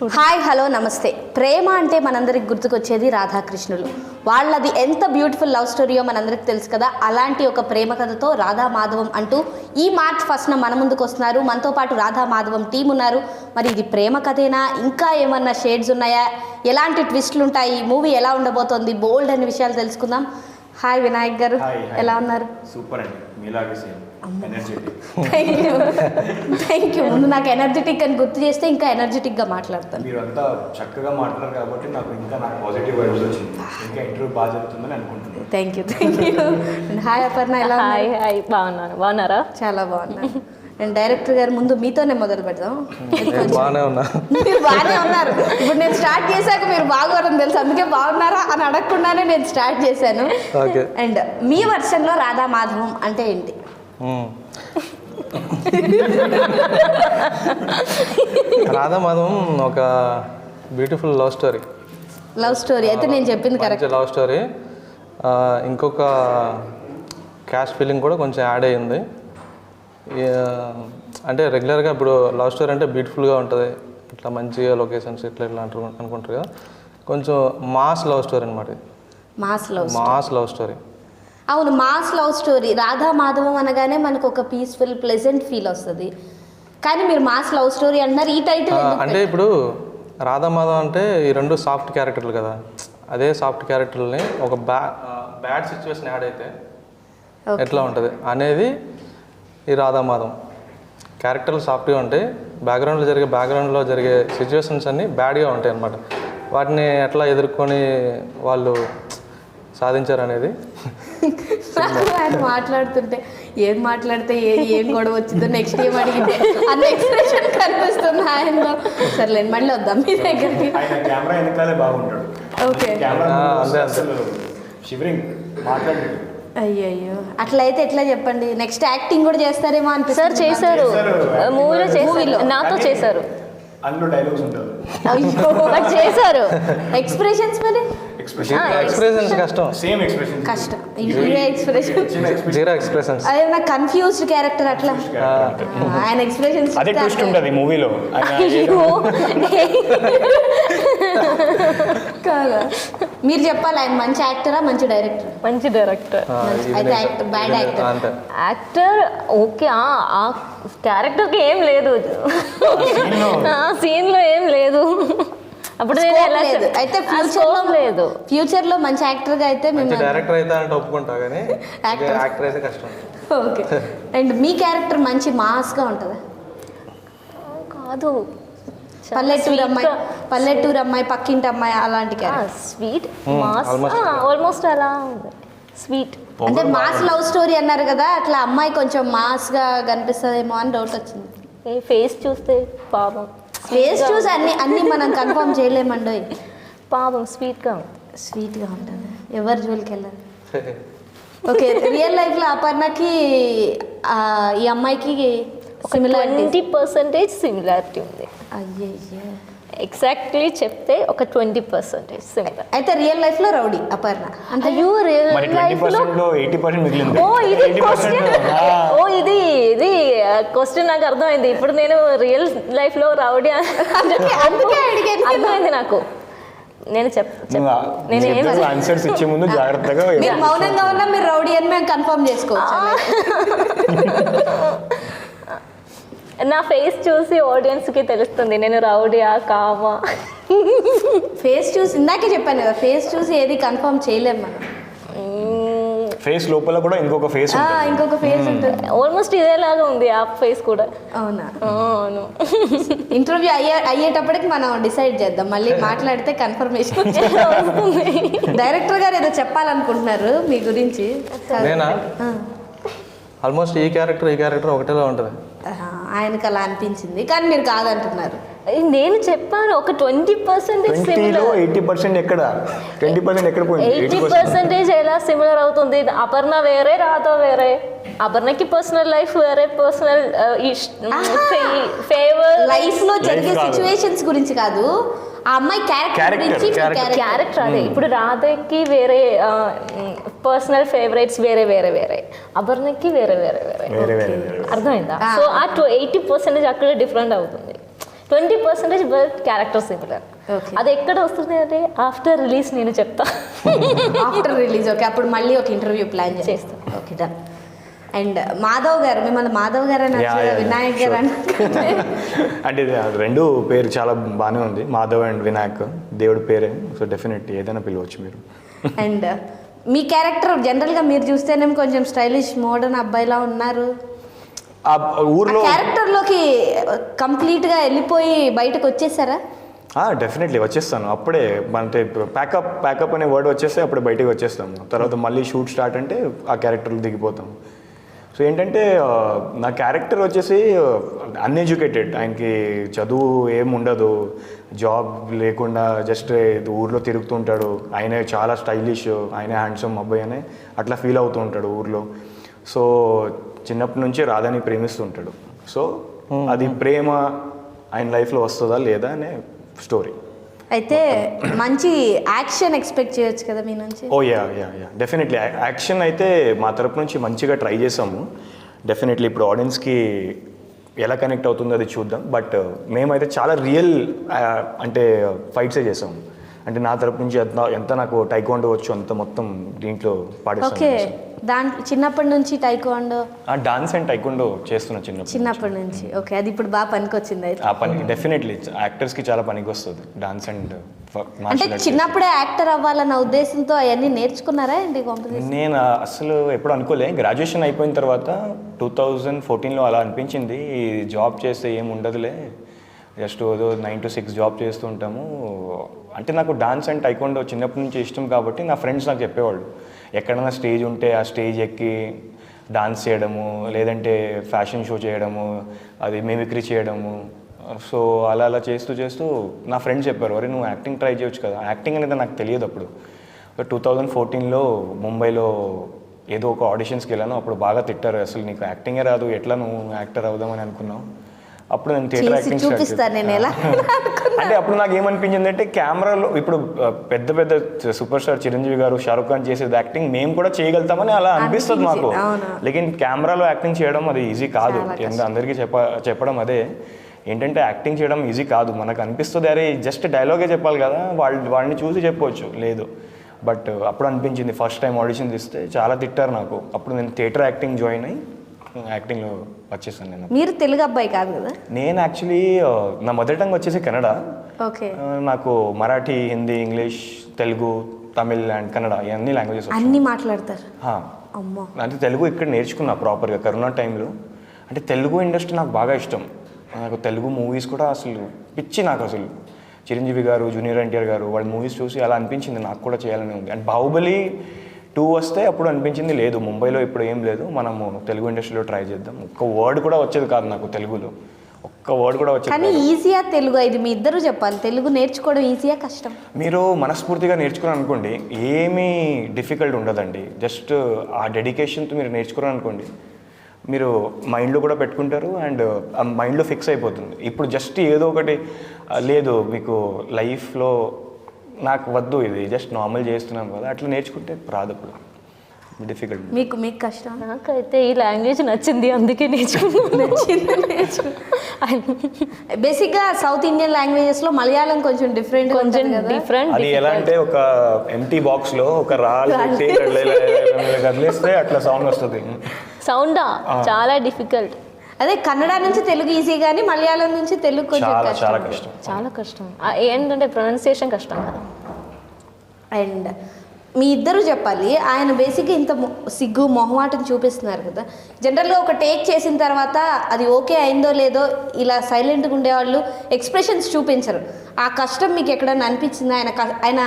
Hi hello నమస్తే. ప్రేమ అంటే మనందరికి గుర్తుకొచ్చేది రాధాకృష్ణులు. వాళ్ళది ఎంత బ్యూటిఫుల్ లవ్ స్టోరీయో మనందరికి తెలుసు కదా. అలాంటి ఒక ప్రేమ కథతో రాధా మాధవం అంటూ ఈ మార్చ్ 1న మన ముందుకు వస్తున్నారు. మనతో పాటు రాధా మాధవం టీం ఉన్నారు. మరి ఇది ప్రేమ కథేనా, ఇంకా ఏమన్నా షేడ్స్ ఉన్నాయా, ఎలాంటి ట్విస్టులు ఉంటాయి, మూవీ ఎలా ఉండబోతోంది, బోల్డ్ అనే విషయాలు తెలుసుకుందాం. హాయ్ వినాయక్ గారు, ఎలా ఉన్నారు? సూపర్ అండి, మీలాగే సేమ్ ఎనర్జెటిక్. Thank you. ముందు నాకు ఎనర్జెటిక్ అని గుర్తు చేస్తే ఇంకా ఎనర్జెటిక్గా మాట్లాడతాను. మీరు అంతా చక్కగా మాట్లాడారు కాబట్టి నాకు పాజిటివ్ వైబ్స్ వచ్చింది. ఇంకా ఇంటర్వ్యూ బాగా జరుగుతుందని అనుకుంటున్నాను. Thank you. హాయ్ అపర్ణ, ఎలా హాయ్ హాయ్ బాగున్నారా? చాలా బాగున్నాను. నేను డైరెక్టర్ గారు ముందు మీతోనే మొదలు పెడదాం. బాగానే ఉన్నా. మీరు బాగానే ఉన్నారు. ఇప్పుడు నేను స్టార్ట్ చేశాక మీరు బాగోరని తెలుసు, అందుకే బాగున్నారా అని అడగకుండానే నేను స్టార్ట్ చేశాను. అండ్ మీ వర్షన్లో రాధా మాధవం అంటే ఏంటి? రాధా మాధవం ఒక beautiful love story. Love story అయితే నేను చెప్పింది కరెక్ట్. Love story. ఇంకొక క్యాష్ ఫీలింగ్ కూడా కొంచెం యాడ్ అయ్యింది. అంటే రెగ్యులర్గా ఇప్పుడు లవ్ స్టోరీ అంటే బ్యూటిఫుల్గా ఉంటుంది, ఇట్లా మంచిగా లొకేషన్స్ ఇట్లా అనుకుంటారు కదా. కొంచెం మాస్ లవ్ స్టోరీ అనమాట. Mass love story. అవును, mass love story. Radha Madhavam అనగానే మనకు ఒక పీస్ఫుల్ ప్లెజెంట్ ఫీల్ వస్తుంది. కానీ మీరు మాస్ లవ్ స్టోరీ అంటున్నారు. ఈ టైటిల్ అంటే ఇప్పుడు రాధా మాధవం అంటే ఈ రెండు సాఫ్ట్ క్యారెక్టర్లు కదా. అదే సాఫ్ట్ క్యారెక్టర్ని ఒక బ్యాడ్ సిచ్యువేషన్ యాడ్ అయితే ఎట్లా ఉంటుంది అనేది ఈ రాధా మాధవం. క్యారెక్టర్లు సాఫ్ట్గా ఉంటాయి, బ్యాక్గ్రౌండ్లో జరిగే సిచ్యువేషన్స్ అన్నీ బ్యాడ్గా ఉంటాయి అన్నమాట. వాటిని ఎట్లా ఎదుర్కొని వాళ్ళు సాధించారు అనేది. ఆయన మాట్లాడుతుంటే ఏం మాట్లాడితే ఏం గొడవ వచ్చిందో, నెక్స్ట్ ఏం అడిగితే అన్న ఎక్స్ప్రెషన్ కనిపిస్తుంది ఆయనలో. సర్లేండి, మళ్ళీ వద్దాం మీ దగ్గరికి. కెమెరా వెనకాలే బాగుంటాడు. ఓకే, షివరింగ్ మాట్లాడు. అయ్యో, అట్లయితే ఎట్లా చెప్పండి. నెక్స్ట్ యాక్టింగ్ కూడా చేస్తారేమో అనిపిస్తుంది. సార్ చేశారు, మూవీలో నాతో చేశారు. అందులో డైలాగ్స్ ఉంటారు. అయ్యో చేశారు. ఎక్స్ప్రెషన్స్ మరి ఎక్స్ప్రెషన్స్ కష్టం. సేమ్ ఎక్స్ప్రెషన్ కష్టం. Expression zero expressions. అదే నాకు కన్ఫ్యూజ్డ్ క్యారెక్టర్ అట్లా. ఆయన ఎక్స్ప్రెషన్స్ అదే ట్విస్ట్ ఉంటుంది మూవీలో. కాదా, మీరు చెప్పాలి. ఆయన మంచి యాక్టరా మంచి డైరెక్టర్? మంచి డైరెక్టర్. అయితే యాక్టర్ బ్యాడ్ యాక్టర్ ఓకే. ఆ క్యారెక్టర్కి ఏం లేదు, సీన్లో ఏం లేదు. అప్పుడు అయితే ఫ్యూచర్ లో మంచి యాక్టర్ గా అయితే మేము డైరెక్టర్ అయితే అంటే ఒప్పుకుంటా, కానీ యాక్టర్ అయితే కష్టం. ఓకే. అండ్ మీ క్యారెక్టర్ మంచి మాస్ గా ఉంటుందా? కాదు, పల్లెటూరు అమ్మాయి, పక్కింటి అమ్మాయి అలాంటి క్యారెక్టర్. స్వీట్ మాస్, ఆల్మోస్ట్ అలా ఉంది. స్వీట్ అంటే మాస్ లవ్ స్టోరీ అన్నారు కదా, అట్లా అమ్మాయి కొంచెం మాస్ గా కనిపిస్తుందేమో అని డౌట్ వచ్చింది. ఫేస్ చూస్తే పాపం. ఫేస్ చూసి అన్ని మనం కన్ఫర్మ్ చేయలేమండి. పాపం స్వీట్గా ఉంటుంది. ఎవరు జోలికి వెళ్ళారు. ఓకే, రియల్ లైఫ్లో అపర్ణకి ఈ అమ్మాయికి 20% సిమిలారిటీ ఉంది. అయ్యయ్యో, ఎగ్జాక్ట్లీ చెప్తే ఒక 20% సిమిలర్. అయితే రియల్ లైఫ్ లో రౌడీ అపర్ణ అంటే రియల్ లైఫ్ లో 80% మిగిలింది. ఇది క్వశ్చన్ నాకు అర్థమైంది. ఇప్పుడు నేను రియల్ లైఫ్ లో రౌడీ అర్థమైంది నాకు. నేను ఆన్సర్స్ ఇచ్చే ముందు జాగ్రత్తగా మీరు మౌనంగా ఉన్నా మీరు రౌడీ అని మేము కన్ఫర్మ్ చేసుకోవచ్చు. నా ఫేస్ చూసి ఆడియన్స్ కి తెలుస్తుంది నేను రౌడీయా కావా. ఫేస్ చూసి ఇందాకే చెప్పాను కదా, ఫేస్ చూసి ఏది కన్ఫర్మ్ చేయలేము మనం. ఫేస్ లోపల కూడా ఇంకొక ఫేస్ ఉంటుంది. ఆల్మోస్ట్ ఇదేలాగా ఉంది ఆ ఫేస్ కూడా. అవునా? అవును. ఇంటర్వ్యూ అయ్యేటప్పటికి మనం డిసైడ్ చేద్దాం, మళ్ళీ మాట్లాడితే కన్ఫర్మేషన్. డైరెక్టర్ గారు ఏదో చెప్పాలనుకుంటున్నారు మీ గురించి. ఆల్మోస్ట్ ఈ క్యారెక్టర్ ఒకటేలా ఉంటుంది. ఆయనకు అలా అనిపించింది, కానీ మీరు కాదంటున్నారు. నేను చెప్పాను ఒక 20% సిమిలర్. 80% ఎక్కడ 20% ఎక్కడ పోయింది? 80% ఎలా సిమిలర్ అవుతుంది? అపర్ణ వేరే, రాధా వేరే. అపర్ణకి పర్సనల్ లైఫ్ వేరే, పర్సనల్ ఫేవర్ లైఫ్ లో జరిగే సిచ్యువేషన్స్ గురించి కాదు, ఆ అమ్మాయి క్యారెక్టర్ అదే. ఇప్పుడు రాధకి వేరే పర్సనల్ ఫేవరెట్స్ వేరే, అపర్ణకి వేరే. అర్థమైందా? సో ఆ 80% అక్కడ డిఫరెంట్ అవుతుంది. 20% బట్ క్యారెక్టర్ సిమిలర్. Okay. అది ఎక్కడ వస్తుంది అంటే ఆఫ్టర్ రిలీజ్ నేను చెప్తా. ఆఫ్టర్ రిలీజ్ ఓకే, అప్పుడు మళ్ళీ ఒక ఇంటర్వ్యూ ప్లాన్ చేస్తాం. Okay done. అండ్ మాధవ్ గారు, మిమ్మల్ని మాధవ్ గారు అని Yeah, yeah, వినాయక్ గారు అని అంటే ఇది రెండు పేరు చాలా బాగానే ఉంది, మాధవ్ అండ్ వినాయక్ దేవుడి పేరే. సో డెఫినెట్ ఏదైనా పిలవచ్చు మీరు. అండ్ మీ క్యారెక్టర్ జనరల్గా మీరు చూస్తేనేమో కొంచెం స్టైలిష్ మోడర్న్ అబ్బాయిలా ఉన్నారు. ఆ ఊర్లో క్యారెక్టర్లోకి కంప్లీట్గా వెళ్ళిపోయి బయటకు వచ్చేసారా? డెఫినెట్లీ వచ్చేస్తాను అప్పుడే. అంటే ప్యాకప్ అనే వర్డ్ వచ్చేస్తే అప్పుడే బయటికి వచ్చేస్తాము. తర్వాత మళ్ళీ షూట్ స్టార్ట్ అంటే ఆ క్యారెక్టర్లు దిగిపోతాం. సో ఏంటంటే నా క్యారెక్టర్ వచ్చేసి అన్ఎడ్యుకేటెడ్, ఆయనకి చదువు ఏం ఉండదు, జాబ్ లేకుండా జస్ట్ ఊర్లో తిరుగుతుంటాడు. ఆయన చాలా స్టైలిష్, ఆయన హ్యాండ్సమ్ అబ్బాయి అని అట్లా ఫీల్ అవుతూ ఉంటాడు ఊర్లో. సో చిన్నప్పటి నుంచి రాధాని ప్రేమిస్తుంటాడు. సో అది ప్రేమ ఆయన లైఫ్లో వస్తుందా లేదా అనే స్టోరీ. అయితే మంచి యాక్షన్ ఎక్స్పెక్ట్ చేయొచ్చు కదా మీ నుంచి? ఓ యా డెఫినెట్లీ యాక్షన్ అయితే మా తరపు నుంచి మంచిగా ట్రై చేసాము. డెఫినెట్లీ ఇప్పుడు ఆడియన్స్కి ఎలా కనెక్ట్ అవుతుందో అది చూద్దాం. బట్ మేమైతే చాలా రియల్ అంటే ఫైట్సే చేసాము. అంటే నా తరపు నుంచి ఎంత నాకు టైక్వాండో వచ్చు అంత మొత్తం దీంట్లో పాటిస్తాను. ఓకే, దాంట్లో చిన్నప్పటి నుంచి టైక్వాండో డాన్స్ అండ్ టైక్వాండో చేస్తున్నా చిన్నప్పటి నుంచి. ఓకే, అది ఇప్పుడు బాగా పనికొచ్చింది అయితే. ఆ పని డెఫినెట్లీ యాక్టర్స్కి చాలా పనికి వస్తుంది డాన్స్ అండ్ అంటే చిన్నప్పుడే యాక్టర్ అవ్వాలన్న ఉద్దేశంతో అవన్నీ నేర్చుకున్నారా ఏంటి కాంపిటీషన్? నేను అసలు ఎప్పుడు అనుకోలే. గ్రాడ్యుయేషన్ అయిపోయిన తర్వాత 2014లో అలా అనిపించింది, ఈ జాబ్ చేస్తే ఏం ఉండదులే, జస్ట్ ఏదో 9 to 6 జాబ్ చేస్తూ ఉంటాము. అంటే నాకు డాన్స్ అండ్ టైక్వాండో చిన్నప్పటి నుంచి ఇష్టం కాబట్టి నా ఫ్రెండ్స్ నాకు చెప్పేవాళ్ళు, ఎక్కడైనా స్టేజ్ ఉంటే ఆ స్టేజ్ ఎక్కి డాన్స్ చేయడము, లేదంటే ఫ్యాషన్ షో చేయడము, అది మిమిక్రీ చేయడము. సో అలా చేస్తూ నా ఫ్రెండ్స్ చెప్పారు, అరే నువ్వు యాక్టింగ్ ట్రై చేయొచ్చు కదా. యాక్టింగ్ అనేది నాకు తెలియదు అప్పుడు. 2014లో ముంబైలో ఏదో ఒక ఆడిషన్స్కి వెళ్ళాను. అప్పుడు బాగా తిట్టారు, అసలు నీకు యాక్టింగే రాదు, ఎట్లా నువ్వు యాక్టర్ అవుదామని అనుకున్నావు. అప్పుడు నేను థియేటర్ యాక్టింగ్ అంటే అప్పుడు నాకు ఏమనిపించింది అంటే కెమెరాలో ఇప్పుడు పెద్ద సూపర్ స్టార్ చిరంజీవి గారు, షారుఖ్ ఖాన్ చేసేది యాక్టింగ్ మేము కూడా చేయగలుగుతామని అలా అనిపిస్తుంది మాకు. లేకిన్ కెమెరాలో యాక్టింగ్ చేయడం అది ఈజీ కాదు. అందరికీ చెప్పడం అదే ఏంటంటే యాక్టింగ్ చేయడం ఈజీ కాదు. మనకు అనిపిస్తుంది అరే జస్ట్ డైలాగే చెప్పాలి కదా, వాడిని చూసి చెప్పవచ్చు, లేదు. బట్ అప్పుడు అనిపించింది, ఫస్ట్ టైం ఆడిషన్ ఇస్తే చాలా తిట్టారు నాకు. అప్పుడు నేను థియేటర్ యాక్టింగ్ జాయిన్ అయ్యి యాక్టింగ్లో వచ్చేసాను. నేను మీరు తెలుగు అబ్బాయి కాదు కదా? నేను యాక్చువల్లీ నా మదర్ టంగ్ వచ్చేసి కన్నడ. ఓకే, నాకు మరాఠీ, హిందీ, ఇంగ్లీష్, తెలుగు, తమిళ్ అండ్ కన్నడ అన్ని లాంగ్వేజెస్ అన్నీ మాట్లాడతారు. అమ్మో, అంటే తెలుగు ఇక్కడ నేర్చుకున్నా ప్రాపర్గా కరోనా టైంలో. అంటే తెలుగు ఇండస్ట్రీ నాకు బాగా ఇష్టం. నాకు తెలుగు మూవీస్ కూడా అసలు పిచ్చి. నాకు అసలు చిరంజీవి గారు, జూనియర్ ఎన్టీఆర్ గారు వాళ్ళ మూవీస్ చూసి అలా అనిపించింది నాకు కూడా చేయాలని ఉంది. అండ్ బాహుబలి 2 వస్తే అప్పుడు అనిపించింది, లేదు ముంబైలో ఇప్పుడు ఏం లేదు, మనము తెలుగు ఇండస్ట్రీలో ట్రై చేద్దాం. ఒక్క వర్డ్ కూడా వచ్చేది కాదు నాకు తెలుగులో, ఒక్క వర్డ్ కూడా వచ్చేది. కానీ ఈజీయా తెలుగు? ఇది మీ ఇద్దరు చెప్పాలి, తెలుగు నేర్చుకోవడం ఈజీయా కష్టం? మీరు మనస్ఫూర్తిగా నేర్చుకున్నారు అనుకోండి ఏమీ డిఫికల్ట్ ఉండదండి. జస్ట్ ఆ డెడికేషన్తో మీరు నేర్చుకున్నారు అనుకోండి, మీరు మైండ్లో కూడా పెట్టుకుంటారు అండ్ ఆ మైండ్లో ఫిక్స్ అయిపోతుంది. ఇప్పుడు జస్ట్ ఏదో ఒకటి లేదు మీకు లైఫ్లో నాకు వద్దు, ఇది జస్ట్ నార్మల్ చేస్తున్నాం కదా అట్లా నేర్చుకుంటే రాదు. అప్పుడు డిఫికల్ట్. మీకు కష్టం? నాకైతే ఈ లాంగ్వేజ్ నచ్చింది, అందుకే నేర్చుకున్నాను. బేసిక్గా సౌత్ ఇండియన్ లాంగ్వేజెస్లో మలయాళం కొంచెం డిఫరెంట్. అది ఎలా అంటే ఒక ఎంటీ బాక్స్లో ఒక రాళ్ళు పెట్టి కదిలేస్తే అట్లా సౌండ్ వస్తుంది. సౌండా చాలా డిఫికల్ట్. అదే కన్నడ నుంచి తెలుగు ఈజీ, కానీ మలయాళం నుంచి తెలుగు కొంచెం చాలా కష్టం. చాలా కష్టం ఏంటంటే ప్రొనౌన్సియేషన్ కష్టం కదా. అండ్ మీ ఇద్దరు చెప్పాలి, ఆయన బేసిక్గా ఇంత సిగ్గు మొహమాటం చూపిస్తున్నారు కదా, జనరల్గా ఒక టేక్ చేసిన తర్వాత అది ఓకే అయిందో లేదో ఇలా సైలెంట్గా ఉండేవాళ్ళు, ఎక్స్ప్రెషన్స్ చూపించరు. ఆ కష్టం మీకు ఎక్కడన్నా అనిపించిందా? ఆయన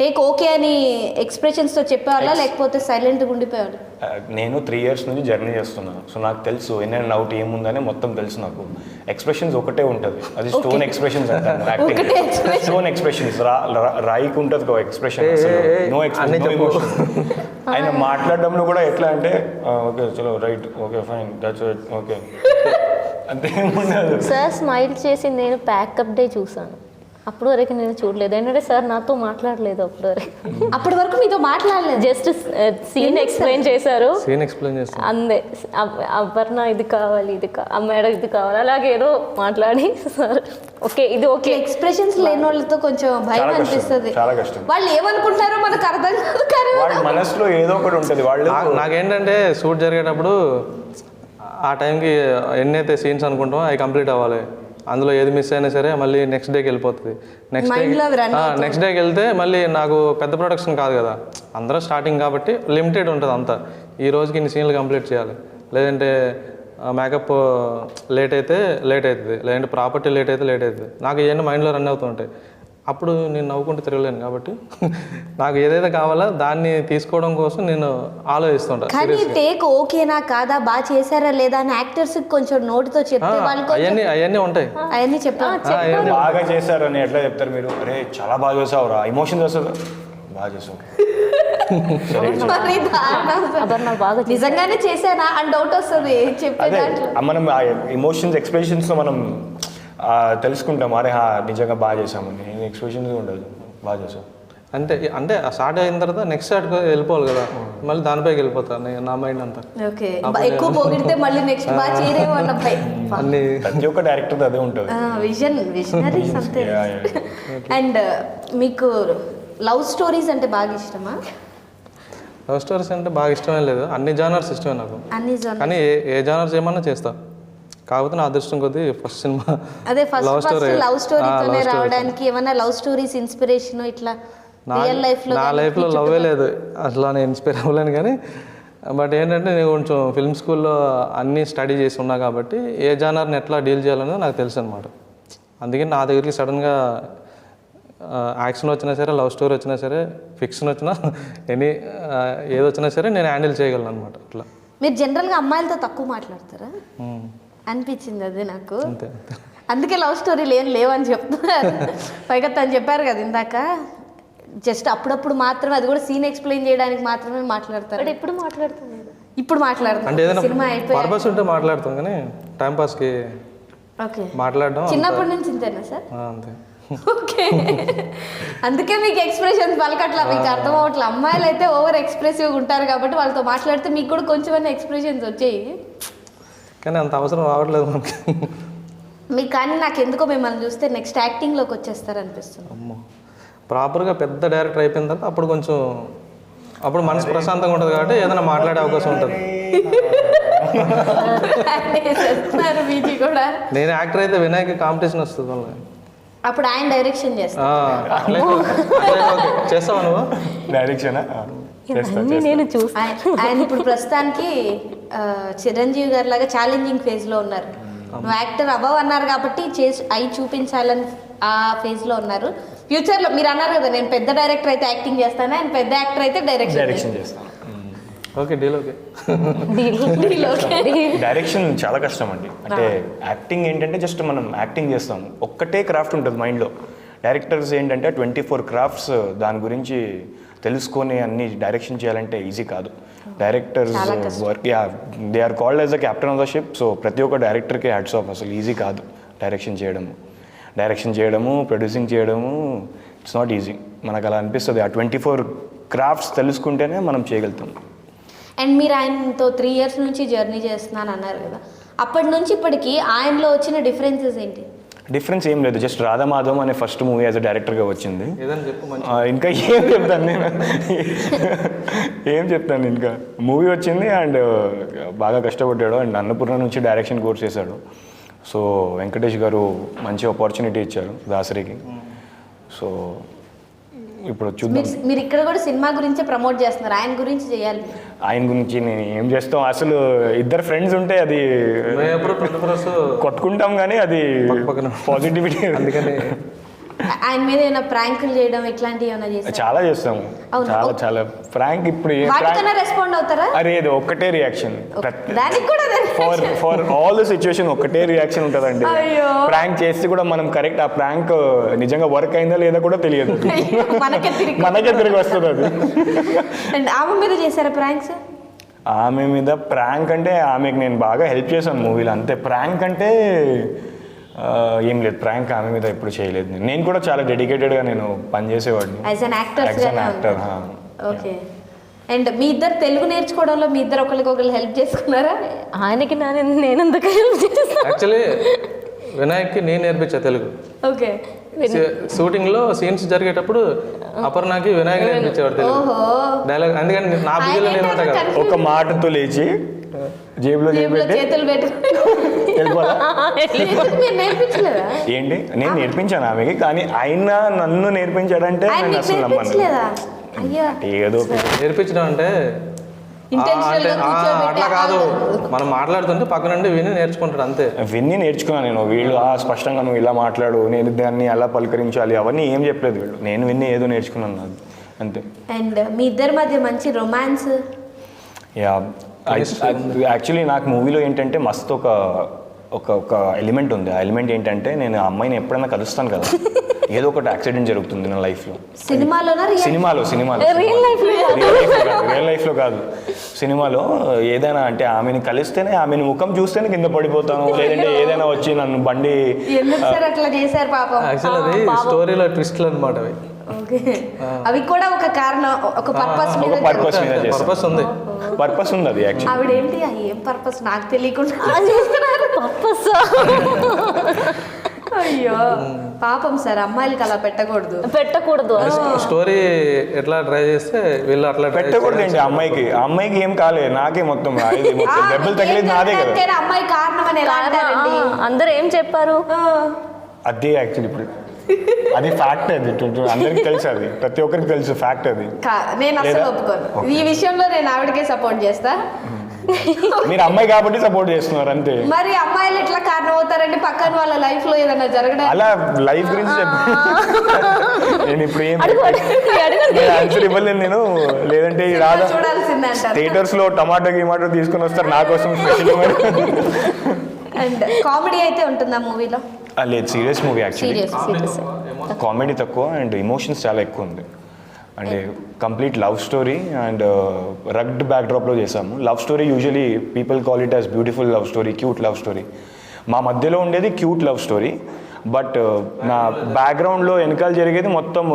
టేక్ ఓకే అని ఎక్స్ప్రెషన్స్తో చెప్పేవాళ్ళ, లేకపోతే సైలెంట్గా ఉండిపోయేవాళ్ళు? నేను 3 years నుంచి జర్నీ చేస్తున్నాను. సో నాకు తెలుసు ఇన్ అండ్ అవుట్ ఏముందని మొత్తం తెలుసు నాకు. ఎక్స్ప్రెషన్స్ ఒకటే ఉంటుంది, అది స్టోన్ ఎక్స్ప్రెషన్స్ అంటాను యాక్టింగ్. స్టోన్ ఎక్స్ప్రెషన్స్ రాయికి ఉంటుంది ఒక ఎక్స్ప్రెషన్, నో ఎమోషన్. ఆయన మాట్లాడడంలో కూడా ఎట్లా అంటే ఓకే చలో right okay fine that's it okay అంతేముండదు. సార్ స్మైల్ చేసి నేను ప్యాకప్ డే చూసాను, అప్పుడు వరకు నేను చూడలేదు ఏంటంటే సార్ నాతో మాట్లాడలేదు అప్పుడు వరకు. అప్పటి వరకు మీతో మాట్లాడలేదు. జస్ట్ సీన్ ఎక్స్ప్లెయిన్ చేశారు సీన్ ఎక్స్ప్లెయిన్ చేస్తాను అందే. అపర్ణ ఇది కావాలి, మేడం ఇది కావాలి, అలాగే ఏదో మాట్లాడి సార్ ఓకే ఇది ఓకే. ఎక్స్ప్రెషన్స్ లేని వాళ్ళతో కొంచెం భయం చాలా కష్టం, అనిపిస్తుంది. చాలా కష్టం. వాళ్ళు ఏమనుకుంటారో మనకు అర్థం కాదు కానీ వాళ్ళ మనసులో ఏదో ఒకటి ఉంటుంది. వాళ్ళు నాకేంటంటే షూట్ జరిగేటప్పుడు ఆ టైంకి ఎన్నైతే సీన్స్ అనుకుంటామో అవి కంప్లీట్ అవ్వాలి. అందులో ఏది మిస్ అయినా సరే మళ్ళీ నెక్స్ట్ డేకి వెళ్ళిపోతుంది. Mind లో అవి run నెక్స్ట్ డేకి వెళ్తే మళ్ళీ నాకు పెద్ద ప్రొడక్షన్ కాదు కదా, అందరూ స్టార్టింగ్ కాబట్టి లిమిటెడ్ ఉంటుంది అంతా. ఈ రోజుకి ఇన్ని సీన్లు కంప్లీట్ చేయాలి, లేదంటే మేకప్ లేట్ అయితే లేట్ అవుతుంది, లేదంటే ప్రాపర్టీ లేట్ అయితే లేట్ అవుతుంది. నాకు ఇవన్నీ మైండ్లో రన్ అవుతూ ఉంటాయి. అప్పుడు నేను నవ్వుకుంటూ తిరగలేను కాబట్టి నాకు ఏదైతే కావాలో దాన్ని తీసుకోవడం కోసం నేను ఆలోచిస్తుంటాను. కానీ టేక్ ఓకేనా కాదా, బాగా చేశారా లేదా అని యాక్టర్స్ కొంచెం నోటితో చెప్తే వాళ్ళు అవన్నీ ఉంటాయి. అవన్నీ చెప్పాను. బాగా చేశారు అని ఎట్లా చెప్తారు మీరు? అరే చాలా బాగా చేసావురా, ఎమోషన్స్ వస్తుంది, బాగా చేసావు. మరి దారుణం అసలు. అపర్ణ బాగా నిజంగానే చేశానా అని డౌట్ వస్తుంది చెప్పే అదే దాంట్లో. మనం ఆ ఎమోషన్స్ ఎక్స్ప్రెషన్స్లో మనం తెలుసుకుంటాం. అరే నిజంగా బాగా చేసామని. ఎక్స్ప్రెషన్స్ ఉండదు, బాగా చేసాం అంటే స్టార్ట్ అయిన తర్వాత నెక్స్ట్ స్టార్ట్ వెళ్ళిపోవాలి కదా, మళ్ళీ దానిపైకి వెళ్ళిపోతాను నా మైండ్ అంతా. ఓకే, ఎక్కువ పొగిడితే మళ్ళీ నెక్స్ట్ బాగా చేయరేమో అన్న భయం. అన్ని ప్రతి ఒక్క డైరెక్టర్ అదే ఉంటుంది. విజనరీస్ అంతే. అండ్ మీకు లవ్ స్టోరీస్ అంటే బాగా ఇష్టమా? లవ్ స్టోరీస్ అంటే బాగా ఇష్టమే లేదు, అన్ని జానర్స్ ఇష్టమే నాకు. అన్ని genre. కానీ ఏ జానర్స్ ఏమన్నా చేస్తా. కాకపోతే నా అదృష్టం కొద్దీ ఫస్ట్ సినిమా అదే ఫస్ట్ లవ్ స్టోరీతోనే రావడానికి ఏమన్నా లవ్ స్టోరీస్ ఇన్స్పిరేషన్ ఇట్లా రియల్ లైఫ్ లో నా లైఫ్లో లవ్వే లేదు అసలు, నేను ఇన్స్పైర్ అవ్వలేను. కానీ బట్ ఏంటంటే నేను కొంచెం ఫిల్మ్ స్కూల్లో అన్నీ స్టడీ చేసి ఉన్నా కాబట్టి ఏ జానర్ని ఎట్లా డీల్ చేయాలనేది నాకు తెలుసు అనమాట. అందుకని నా దగ్గరికి సడన్గా యాక్షన్ వచ్చినా సరే, లవ్ స్టోరీ వచ్చినా సరే, ఫిక్షన్ వచ్చినా ఏది వచ్చినా సరే నేను హ్యాండిల్ చేయగలను అనమాట. అట్లా మీరు జనరల్గా అమ్మాయిలతో తక్కువ మాట్లాడతారా అనిపించింది అది నాకు. అంతే అందుకే లవ్ స్టోరీలు ఏం లేవని చెప్తున్నారు. పైగా తను చెప్పారు కదా ఇందాక, జస్ట్ అప్పుడప్పుడు మాత్రమే, అది కూడా సీన్ ఎక్స్ప్లెయిన్ చేయడానికి మాత్రమే మాట్లాడతారు. బట్ ఎప్పుడు మాట్లాడుతున్నారు? ఇప్పుడు అంటే మాట్లాడుతున్నారు, ఏదైనా సినిమా అయిపోయి. పర్పస్ ఉంటే మాట్లాడతాం, కానీ టైంపాస్కి ఓకే, మాట్లాడడం చిన్నప్పటి నుంచి ఇంతేనా సార్? అంతే. ఓకే, అందుకే మీకు ఎక్స్ప్రెషన్స్ పలకట్లా, మీకు అర్థం అవ్వట్లా. అమ్మాయిలు అయితే ఓవర్ ఎక్స్ప్రెసివ్గా ఉంటారు కాబట్టి వాళ్ళతో మాట్లాడితే మీకు కూడా కొంచెం ఎక్స్ప్రెషన్స్ వచ్చాయి. కానీ అంత అవసరం రావట్లేదు మనకి. మీకు కానీ నాకు ఎందుకో మిమ్మల్ని చూస్తే నెక్స్ట్ యాక్టింగ్లోకి వచ్చేస్తారు అనిపిస్తుంది. అమ్మో, ప్రాపర్గా పెద్ద డైరెక్టర్ అయిపోయిన తర్వాత అప్పుడు మనసు ప్రశాంతంగా ఉంటుంది కాబట్టి ఏదైనా మాట్లాడే అవకాశం ఉంటుంది. మీకు కూడా నేను యాక్టర్ అయితే వినాయక కాంపిటీషన్ వస్తుంది మళ్ళీ, అప్పుడు ఆయన డైరెక్షన్ చేస్తారు. చేస్తావా నువ్వు? డైరెక్షన్ నేను చూస్తాను. ఆయన ఇప్పుడు ప్రస్తుతానికి చిరంజీవి గారి లాగా ఛాలెంజింగ్ ఫేజ్లో ఉన్నారు. నువ్వు యాక్టర్ అబవ్ అన్నారు కాబట్టి అవి చూపించాలని ఆ ఫేజ్లో ఉన్నారు. ఫ్యూచర్లో మీరు అన్నారు కదా, నేను పెద్ద డైరెక్టర్ అయితే యాక్టింగ్ చేస్తాను, ఆయన పెద్ద యాక్టర్ అయితే డైరెక్షన్ చేస్తాను. Okay, deal okay. డైరెక్షన్ చాలా కష్టం అండి. అంటే యాక్టింగ్ ఏంటంటే జస్ట్ మనం యాక్టింగ్ చేస్తాం, ఒక్కటే క్రాఫ్ట్ ఉంటుంది మైండ్లో. డైరెక్టర్స్ ఏంటంటే 24 క్రాఫ్ట్స్, దాని గురించి తెలుసుకొని అన్ని డైరెక్షన్ చేయాలంటే ఈజీ కాదు. Directors work, they are called as the captain of the ship. So ప్రతి ఒక్క డైరెక్టర్కి హ్యాట్స్ ఆఫ్. అసలు ఈజీ కాదు డైరెక్షన్ చేయడము, ప్రొడ్యూసింగ్ చేయడము. It's not easy. మనకు అలా అనిపిస్తుంది. ఆ 24 క్రాఫ్ట్స్ తెలుసుకుంటేనే మనం చేయగలుగుతాం. అండ్ మీరు ఆయనతో 3 years నుంచి జర్నీ చేస్తున్నాను అన్నారు కదా, అప్పటి నుంచి ఇప్పటికి ఆయనలో వచ్చిన డిఫరెన్సెస్ ఏంటి? డిఫరెన్స్ ఏం లేదు, జస్ట్ రాధామాధవం అనే ఫస్ట్ మూవీ యాజ్ అ డైరెక్టర్గా వచ్చింది. ఏదైనా చెప్పు. ఇంకా ఏం చెప్తాను నేను, ఇంకా మూవీ వచ్చింది అండ్ బాగా కష్టపడ్డాడు. అండ్ అన్నపూర్ణ నుంచి డైరెక్షన్ కోర్స్ చేశాడు. సో వెంకటేష్ గారు మంచి ఆపర్చునిటీ ఇచ్చారు దాసరికి. సో ఇప్పుడు చూద్దాం. మీరు ఇక్కడ కూడా సినిమా గురించే ప్రమోట్ చేస్తున్నారు, ఆయన గురించి చేయాలి. ఆయన గురించి నేను ఏం చేస్తాం, అసలు ఇద్దరు ఫ్రెండ్స్ ఉంటే అది కొట్టుకుంటాం, కానీ అది పాజిటివిటీ. అందుకని ఆయన మీద ఏమైనా ప్రాంకులు చేయడం ఇట్లాంటివి ఏమైనా చేస్తారు? చాలా చేస్తాము, చాలా ఫ్రాంక్. ఇప్పుడు రెస్పాండ్ అవుతారా? అరే ఇది ఒక్కటే రియాక్షన్, దానికి కూడా ఫర్ ఆల్ ద సిచ్యువేషన్ ఒక్కటే రియాక్షన్ ఉంటుందండి. ప్రాంక్ చేస్తే కూడా మనం కరెక్ట్ ఆ ప్రాంక్ నిజంగా వర్క్ అయిందా లేదా కూడా తెలియదు, మనకే తిరిగి వస్తుంది అది. ఆమె మీద చేశారా ప్రాంక్స్? ఆమె మీద ప్రాంక్ అంటే ఆమెకు నేను బాగా హెల్ప్ చేశాను మూవీలో, అంతే. ప్రాంక్ అంటే ఏం లేదు, ప్రాంక్ ఆమె మీద ఎప్పుడు చేయలేదు. నేను కూడా చాలా డెడికేటెడ్గా నేను పనిచేసేవాడిని as an actor. Actor. Okay. And మీ ఇద్దరు తెలుగు నేర్చుకోవడంలో మీ ఇద్దరు ఒకరికొకరు హెల్ప్ చేసుకున్నారా? ఆయనకి నేను ఎందుకు హెల్ప్ చేస్తాను? యాక్చువల్లీ వినాయక్కి నేను నేర్పించా తెలుగు. ఓకే. షూటింగ్లో సీన్స్ జరిగేటప్పుడు అపర్ణకి వినాయక్ నేర్పించేవాడు తెలుగు ఓహో. డైలాగ్. అందుకని నా బిజీలో నేను ఉంటా కదా, ఒక మాటతో లేచి జేబులో చేతులు పెట్టుకుని వెళ్ళిపోదా మీరు నేర్పించలేదా? ఏంటి, నేను నేర్పించాను ఆమెకి, కానీ ఆయన నన్ను నేర్పించాడంటే ఆయన నేను మీకు అసలు నమ్మను. నేర్పించలేదా? అయ్యా, ఏదో నేర్పించడం అంటే Intentional గా కూర్చోబెట్టి అట్లా కాదు, మనం మాట్లాడుతుంటే పక్క నుండి విని నేర్చుకుంటాడు అంతే. విన్ని నేర్చుకున్నాను నేను. వీళ్ళు స్పష్టంగా నువ్వు ఇలా మాట్లాడు, నేను దాన్ని అలా పలకరించాలి, అవన్నీ ఏం చెప్పలేదు వీళ్ళు. నేను విన్ని ఏదో నేర్చుకున్నాను అది అంతే. అండ్ మీ ఇద్దరి మధ్య మంచి రొమాన్స్. యా, యాక్చువల్లీ నాకు మూవీలో ఏంటంటే మస్తు ఒక ఎలిమెంట్ ఉంది. ఆ ఎలిమెంట్ ఏంటంటే నేను ఆ అమ్మాయిని ఎప్పుడైనా కలుస్తాను కదా, ఏదో ఒకటి యాక్సిడెంట్ జరుగుతుంది నా లైఫ్లో. సినిమాలోనా? సినిమాలో రియల్ లైఫ్లో కాదు, సినిమాలో ఏదైనా అంటే ఆమెను కలిస్తేనే, ఆమెను ముఖం చూస్తేనే కింద పడిపోతాను, లేదంటే ఏదైనా వచ్చి నన్ను బండి. ఎందుకు సార్ అట్లా చేశారు పాపం? యాక్చువల్ అది స్టోరీలో ట్విస్ట్లు అనమాట అవి. ఓకే. అవి కూడా ఒక కారణం, ఒక పర్పస్ మీద. పర్పస్ మీద పర్పస్ ఉంది, పర్పస్ ఉంది అది యాక్చువల్లీ. ఆవిడేంటి ఏం పర్పస్ నాకు తెలియకుండా పర్పస్. అయ్యో పాపం సార్, అమ్మాయిలకి అలా పెట్టకూడదు. స్టోరీ ఎట్లా ట్రై చేస్తే వీళ్ళు అట్లా పెట్టకూడదు ఏంటి అమ్మాయికి ఏం కాలే, నాకే మొత్తం దెబ్బలు తగిలేదు నాదే కదా. అమ్మాయి కారణం అని ఎలా అంటారండి? అందరూ ఏం చెప్పారు? అదే యాక్చువల్లీ ఇప్పుడు అది ఫ్యాక్ట్, అది అందరికి తెలుసు, అది ప్రతి ఒక్కరికి తెలుసు ఫ్యాక్ట్ అది. నేను అసలు ఒప్పుకోను ఈ విషయంలో, నేను ఆవిడకే సపోర్ట్ చేస్తా. మీరు అమ్మాయి కాబట్టి సపోర్ట్ చేస్తున్నారు అంతే. మరి అమ్మాయిలు ఎట్లా కారణం అవుతారండి పక్కన వాళ్ళ లైఫ్ లో ఏదైనా జరగడం? అలా లైఫ్ గురించి నేను ఇప్పుడు ఏం ఆన్సర్ ఇవ్వలేను నేను. లేదంటే రాదా చూడాల్సిందే అంటారు. థియేటర్స్ లో టమాటో తీసుకొని వస్తారు నా కోసం స్పెషల్. అండ్ కామెడీ అయితే ఉంటుందా మూవీలో? లేదు, సీరియస్ మూవీ యాక్చువల్లీ. కామెడీ తక్కువ అండ్ ఎమోషన్స్ చాలా ఎక్కువ ఉంది. అంటే complete love story and rugged బ్యాక్డ్రాప్లో చేసాము. Love story usually people call it as beautiful love story, cute love story. మా మధ్యలో ఉండేది క్యూట్ లవ్ స్టోరీ, బట్ నా బ్యాక్గ్రౌండ్లో వెనకాల జరిగేది మొత్తం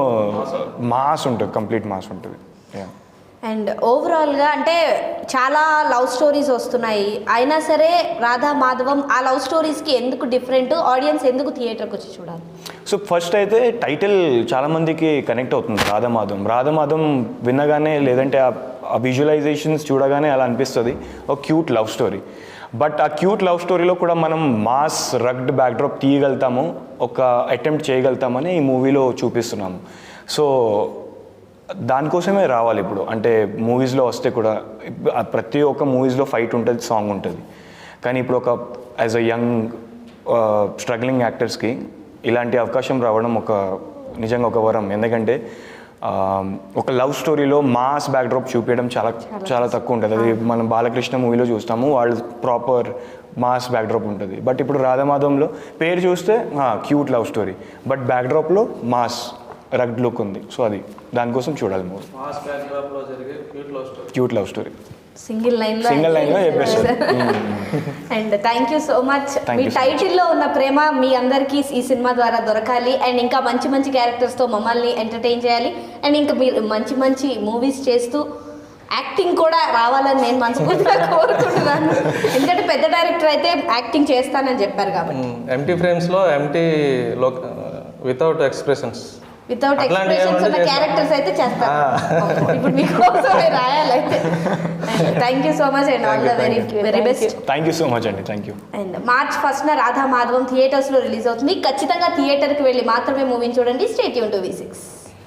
మాస్ ఉంటుంది, కంప్లీట్ మాస్ ఉంటుంది. అండ్ ఓవరాల్గా అంటే చాలా లవ్ స్టోరీస్ వస్తున్నాయి, అయినా సరే రాధా మాధవం ఆ లవ్ స్టోరీస్కి ఎందుకు డిఫరెంట్? ఆడియన్స్ ఎందుకు థియేటర్కి వచ్చి చూడాలి? సో ఫస్ట్ అయితే టైటిల్ చాలామందికి కనెక్ట్ అవుతుంది, రాధామాధవం వినగానే, లేదంటే ఆ విజువలైజేషన్స్ చూడగానే అలా అనిపిస్తుంది ఒక క్యూట్ లవ్ స్టోరీ. బట్ ఆ క్యూట్ లవ్ స్టోరీలో కూడా మనం మాస్ రగ్డ్ బ్యాక్డ్రాప్ తీయగలుగుతాము, ఒక అటెంప్ట్ చేయగలుగుతామని ఈ మూవీలో చూపిస్తున్నాము. సో దానికోసమే రావాలి ఇప్పుడు. అంటే మూవీస్లో వస్తే కూడా ప్రతి ఒక్క మూవీస్లో ఫైట్ ఉంటుంది, సాంగ్ ఉంటుంది, కానీ ఇప్పుడు ఒక యాజ్ అ యంగ్ స్ట్రగ్లింగ్ యాక్టర్స్కి ఇలాంటి అవకాశం రావడం నిజంగా ఒక వరం. ఎందుకంటే ఒక లవ్ స్టోరీలో మాస్ బ్యాక్డ్రాప్ చూపించడం చాలా చాలా తక్కువ ఉంటుంది. అది మనం బాలకృష్ణ మూవీలో చూస్తాము, వాళ్ళు ప్రాపర్ మాస్ బ్యాక్డ్రాప్ ఉంటుంది. బట్ ఇప్పుడు రాధామాధవంలో పేరు చూస్తే క్యూట్ లవ్ స్టోరీ, బట్ బ్యాక్డ్రాప్లో మాస్ రగ్డ్ లుక్ ఉంది. సో అది దానికోసం చూడాలి మూవీ. క్యూట్ లవ్ స్టోరీ సింగిల్ లైన్లో చెప్పేస్తారు. And thank you so much. మీ టైటిల్లో ఉన్న ప్రేమ మీ అందరికీ ఈ సినిమా ద్వారా దొరకాలి, అండ్ ఇంకా మంచి మంచి క్యారెక్టర్స్తో మమ్మల్ని ఎంటర్టైన్ చేయాలి, అండ్ ఇంకా మీరు మంచి మంచి మూవీస్ చేస్తూ యాక్టింగ్ కూడా రావాలని నేను మనస్ఫూర్తిగా కోరుకుంటున్నాను. ఎందుకంటే పెద్ద డైరెక్టర్ అయితే యాక్టింగ్ చేస్తానని చెప్పారు కాబట్టి. ఎంటీ ఫ్రేమ్స్లో వితౌట్ ఎక్స్ప్రెషన్స్ ఉన్న క్యారెక్టర్స్ అయితే చేస్తారు. ఇప్పుడు మీకోసమే రాయాలైతే. Thank you so much and all the very best. Thank you so much అండి. Thank you. అండ్ March 1న రాధా మాధవం థియేటర్స్లో రిలీజ్ అవుతుంది. ఖచ్చితంగా థియేటర్కి వెళ్ళి మాత్రమే మూవీని చూడండి. Stay tune to V6.